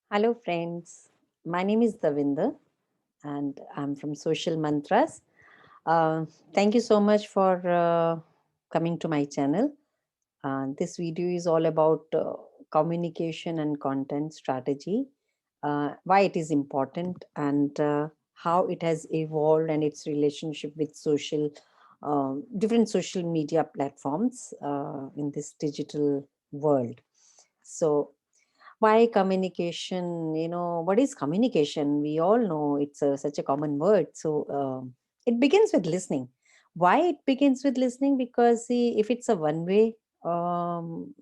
Hello, friends. My name is Davinder, and I'm from Social Mantras. Uh, Thank you so much for coming to my channel. This video is all about communication and content strategy, why it is important, and how it has evolved and its relationship with different social media platforms in this digital world. So, why communication? What is communication? We all know it's such a common word. So it begins with listening. Why it begins with listening? Because see, if it's a one way,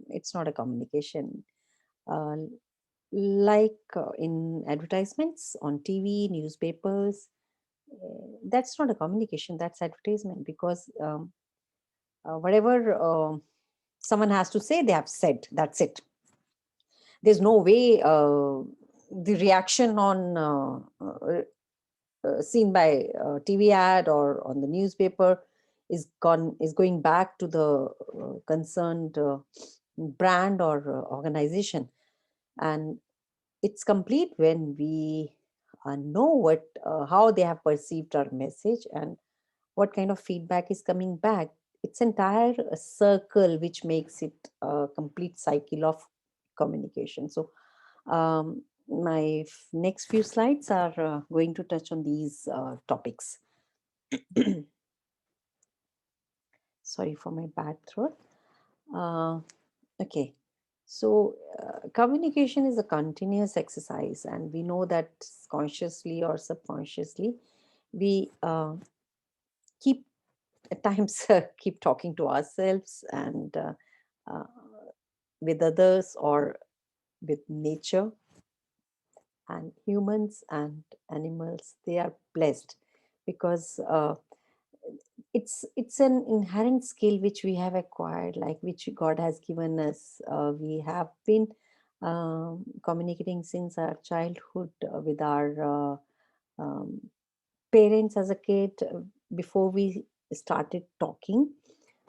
it's not a communication. uh, like in advertisements on TV, newspapers, that's not a communication, that's advertisement. Because whatever someone has to say, they have said, that's it. There's no way the reaction on seen by TV ad or on the newspaper is going back to the concerned brand or organization. And it's complete when we know what how they have perceived our message and what kind of feedback is coming back. It's entire circle which makes it a complete cycle of communication. So my next few slides are going to touch on these topics. Sorry for my bad throat. uh, okay, so communication is a continuous exercise, and we know that consciously or subconsciously we keep at times keep talking to ourselves and uh, with others or with nature. And humans and animals, they are blessed because it's an inherent skill which we have acquired, like which God has given us. We have been communicating since our childhood with our parents as a kid, before we started talking.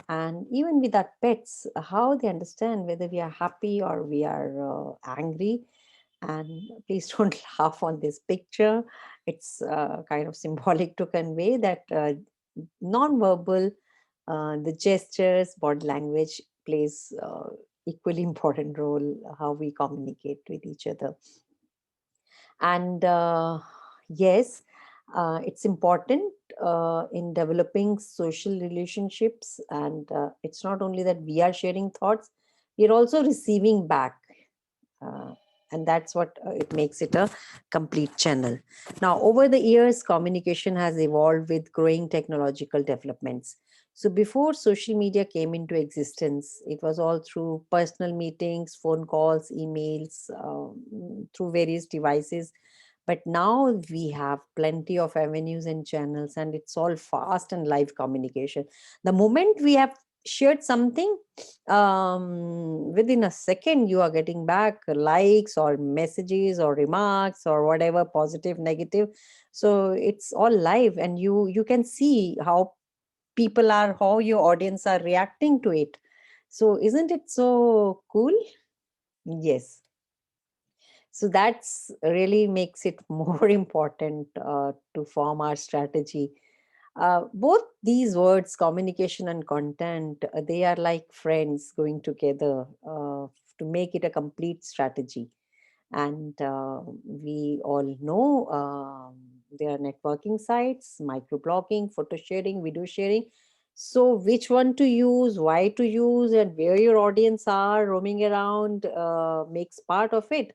And even with our pets, how they understand whether we are happy or we are angry. And please don't laugh on this picture. It's kind of symbolic to convey that non-verbal, the gestures, body language plays equally important role how we communicate with each other. And yes, it's important in developing social relationships. And it's not only that we are sharing thoughts, we're also receiving back. uh, and that's what it makes it a complete channel. Now, over the years, communication has evolved with growing technological developments. So before social media came into existence, it was all through personal meetings, phone calls, emails, through various devices. But now we have plenty of avenues and channels, and it's all fast and live communication. The moment we have shared something, within a second you are getting back likes or messages or remarks or whatever, positive, negative. So it's all live, and you can see how people are, how your audience are reacting to it. So isn't it so cool? Yes. So that's really makes it more important to form our strategy. Both these words, communication and content, they are like friends going together to make it a complete strategy. And we all know there are networking sites, microblogging, photo sharing, video sharing. So which one to use, why to use, and where your audience are roaming around makes part of it.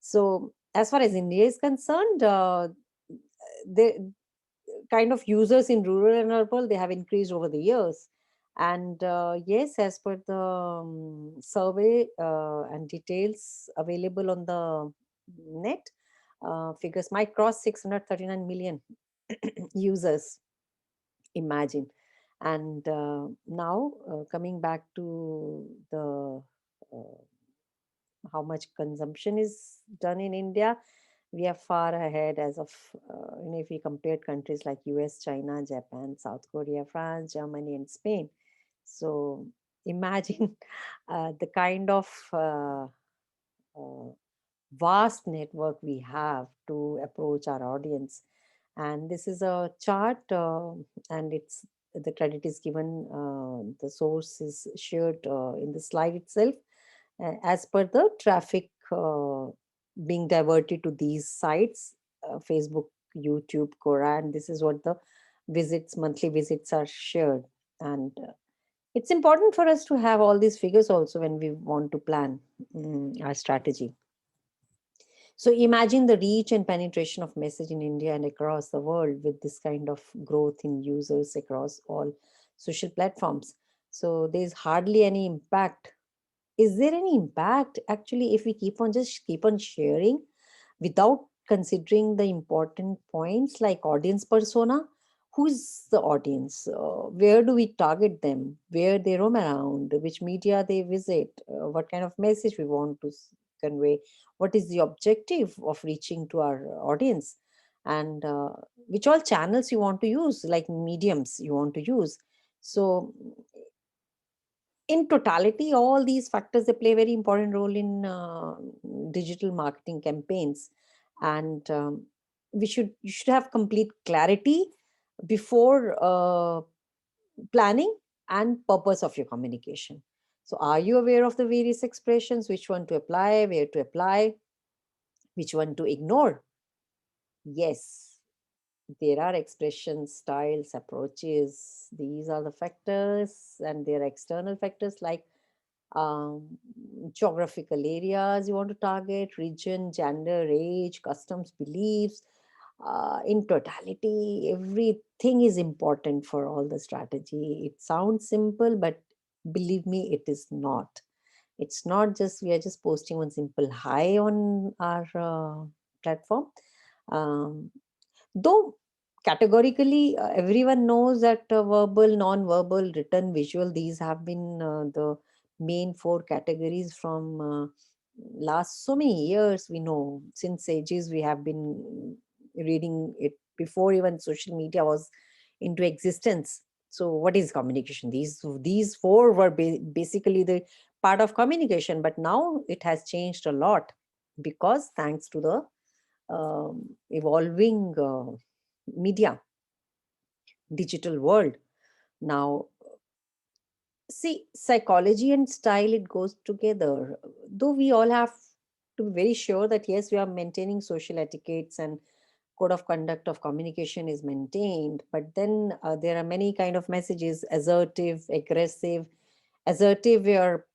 So as far as India is concerned, the kind of users in rural and urban, they have increased over the years. And yes, as per the survey and details available on the net, figures might cross 639 million users. Imagine. And now, coming back to the how much consumption is done in India, we are far ahead as of, if we compared countries like US, China, Japan, South Korea, France, Germany, and Spain. So imagine the kind of vast network we have to approach our audience. And this is a chart, and it's the credit is given, the source is shared in the slide itself, as per the traffic being diverted to these sites, Facebook, YouTube, Quora, and this is what the monthly visits are shared. And it's important for us to have all these figures also when we want to plan our strategy. So imagine the reach and penetration of message in India and across the world with this kind of growth in users across all social platforms. So there's hardly any impact. Is there any impact actually if we keep on sharing without considering the important points like audience persona? Who's the audience? Where do we target them? Where they roam around? Which media they visit? What kind of message we want to convey? What is the objective of reaching to our audience? And which all channels you want to use, like mediums you want to use. So in totality, all these factors, they play a very important role in digital marketing campaigns. And you should have complete clarity before planning and purpose of your communication. So are you aware of the various expressions, which one to apply, where to apply, which one to ignore? Yes, there are expressions, styles, approaches. These are the factors, and there are external factors like um, geographical areas you want to target, region, gender, age, customs, beliefs. In totality, everything is important for all the strategy. It sounds simple, but believe me, it is not. It's not just we are just posting one simple hi on our platform. Um, Though categorically, everyone knows that verbal, non-verbal, written, visual, these have been the main four categories from last so many years. We know since ages we have been reading it before even social media was into existence. So, what is communication? These four were basically the part of communication, but now it has changed a lot because thanks to the evolving media, digital world. Now, see, psychology and style, it goes together. Though we all have to be very sure that yes, we are maintaining social etiquettes and code of conduct of communication is maintained, but then there are many kind of messages, assertive, aggressive. Assertive, where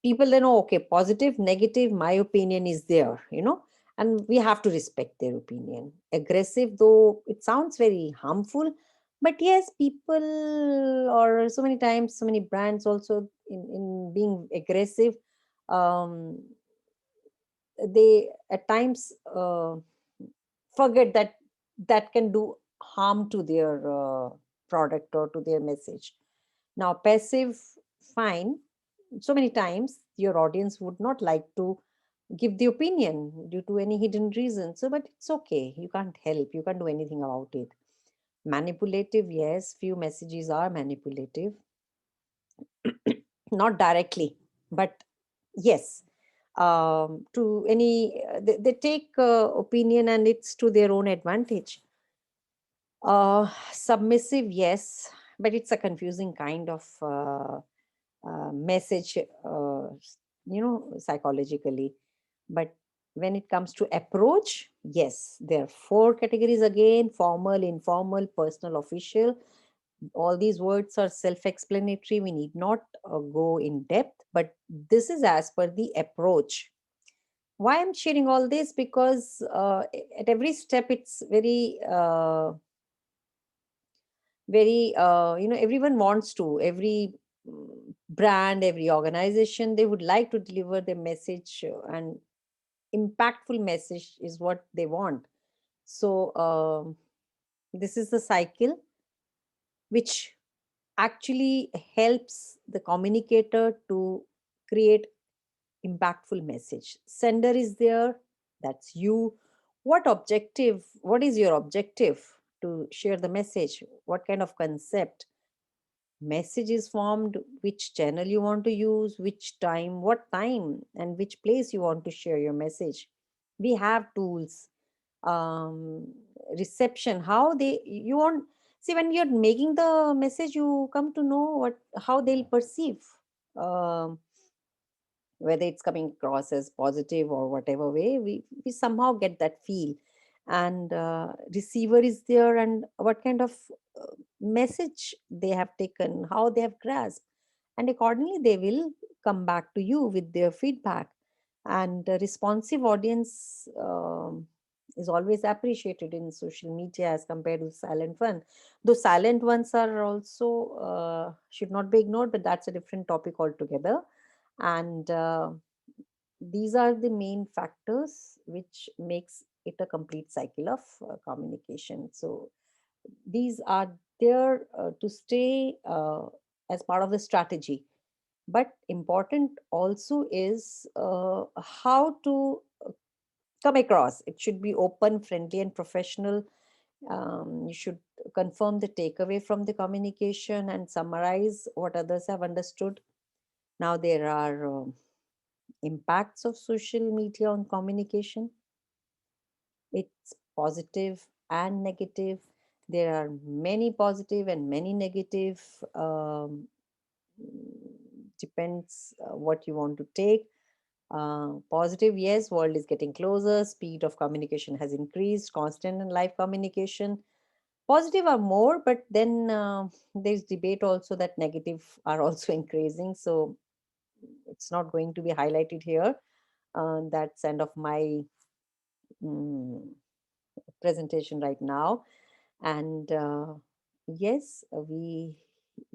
people they know, okay, positive, negative, my opinion is there, and we have to respect their opinion. Aggressive, though it sounds very harmful, but yes, people, or so many times so many brands also in being aggressive, um, they at times forget that that can do harm to their product or to their message. Now, passive, fine. So many times your audience would not like to give the opinion due to any hidden reason. So, but it's okay. You can't help. You can't do anything about it. Manipulative, yes, few messages are manipulative, not directly, but yes, to any, they take opinion and it's to their own advantage. Submissive, yes, but it's a confusing kind of message, psychologically. But when it comes to approach, yes, there are four categories again: formal, informal, personal, official. All these words are self explanatory. We need not go in depth, but this is as per the approach. Why I'm sharing all this? Because at every step, it's very everyone wants to, every brand, every organization, they would like to deliver their message, and impactful message is what they want. So this is the cycle which actually helps the communicator to create impactful message. Sender is there, that's you. What is your objective to share the message? What kind of concept? Message is formed, which channel you want to use, which time, what time, and which place you want to share your message. We have tools, um, reception, how they, you want, see, when you're making the message, you come to know what, how they'll perceive, um, whether it's coming across as positive or whatever way, we somehow get that feel. And receiver is there, and what kind of message they have taken, how they have grasped, and accordingly they will come back to you with their feedback. And a responsive audience is always appreciated in social media as compared to silent one. Though silent ones are also should not be ignored, but that's a different topic altogether. And these are the main factors which makes it a complete cycle of communication. So these are there to stay as part of the strategy. But important also is how to come across. It should be open, friendly, and professional. You should confirm the takeaway from the communication and summarize what others have understood. Now there are impacts of social media on communication. It's positive and negative. There are many positive and many negative. Depends what you want to take. Positive, yes, world is getting closer, speed of communication has increased, constant and live communication. Positive are more, but then there's debate also that negative are also increasing. So it's not going to be highlighted here. That's end of my mm, presentation right now. And yes, we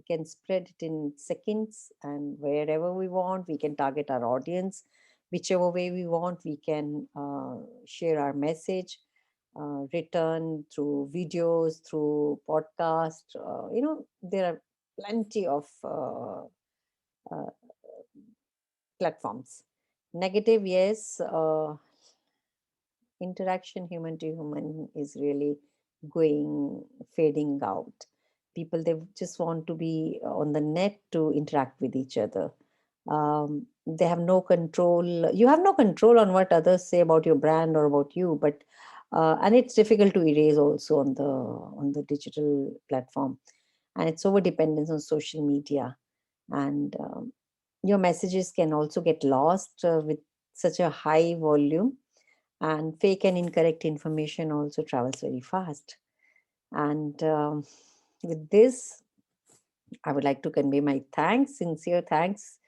can spread it in seconds, and wherever we want we can target our audience, whichever way we want we can share our message, written, through videos, through podcast. There are plenty of uh, platforms. Negative, yes, interaction human to human is really going, fading out. People, they just want to be on the net to interact with each other. They have no control, you have no control on what others say about your brand or about you. But and it's difficult to erase also on the digital platform. And it's over dependence on social media. And your messages can also get lost with such a high volume. And fake and incorrect information also travels very fast. And with this, I would like to convey my thanks, sincere thanks,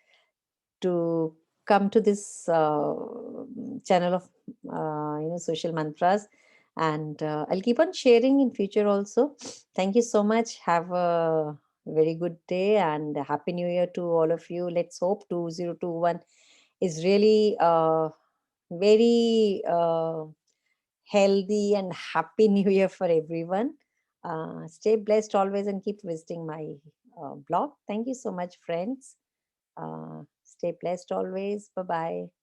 to come to this channel of social mantras. And I'll keep on sharing in future also. Thank you so much. Have a very good day and a happy new year to all of you. Let's hope 2021 is really very healthy and happy new year for everyone. Stay blessed always and keep visiting my blog. Thank you so much, friends. Stay blessed always. Bye bye.